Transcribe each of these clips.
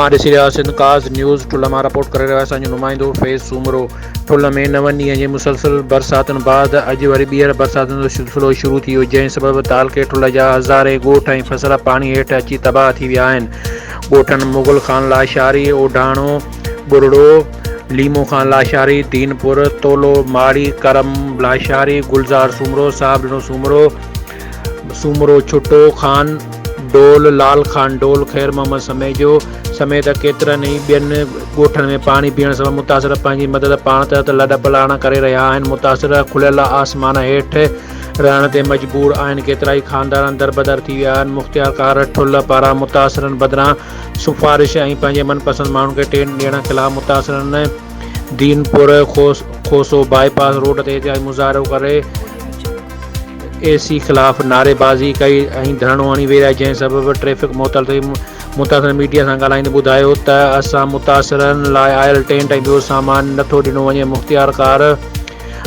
तव्हां ॾिसी रहिया सिंध कास्ट न्यूज़ ठुल्ह मां रिपोर्ट करे रहियो आहे असांजो नुमाइंदो फैज़ सूमरो। ठुल्ह में 9 ॾींहं जे मुसलसल बरसातुनि बाद अॼु वरी ॿीहर बरसातुनि जो सिलसिलो शुरू थी वियो, जंहिं सबबि तालके ठुल्ह जा हज़ारे ॻोठ ऐं फसल पाणी हेठि अची तबाह थी विया आहिनि। ॻोठनि मुगल खान लाशारी, ओढाणो, बुरड़ो, लीमो खान लाशारी, दीनपुर, तोलो, माड़ी, करम लाशारी, गुलज़ार सूमरो, साहब ॾिनो सूमरो, सूमरो छुटो खान डोल, लाल खान डोल, ख़ैर मोहम्मद समेजो समेत केतिरनि ई ॿियनि ॻोठनि में पाणी बीहण सबबि मुतासिर पंहिंजी मदद पाण त लॾ पलाण करे रहिया आहिनि। मुतासिर खुलियल आसमान हेठि रहण ते मजबूर आहिनि। केतिरा ई ख़ानदान दरबदर थी विया आहिनि। मुख़्तियारकार ठुल्ह पारां मुतासिरनि बदिरां सिफ़ारिश ऐं पंहिंजे मनपसंद माण्हुनि खे टेन ॾियण ख़िलाफ़ मुतासिरनि दीनपुर खोसो बाईपास रोड ते एहतिजाजी मुज़ाहिरो करे एसी ख़िलाफ़ नारेबाज़ी कई ऐं धरणो हणी विया, जंहिं सबबि ट्रैफ़िक मुअतल थी। मुतासिर मीडिया सां ॻाल्हाईंदे ॿुधायो त असां मुतासिरनि लाइ आयल टेंट ऐं ॿियो सामान नथो ॾिनो वञे। मुख़्तियारकार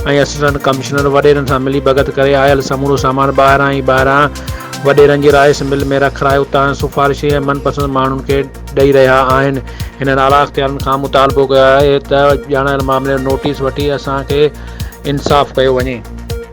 ऐं असिस्टेंट कमिश्नर वॾेरनि सां मिली भगत करे आयल समूरो सामान ॿाहिरां वॾेरनि जी राइस मिल में रखाए उतां सिफ़ारिश ऐं मनपसंद माण्हुनि खे ॾेई रहिया आहिनि। हिननि आला इख़्तियारनि खां मुतालबो कयो आहे त ॼाणायल मामले जो नोटिस वठी असांखे इंसाफ़ कयो वञे।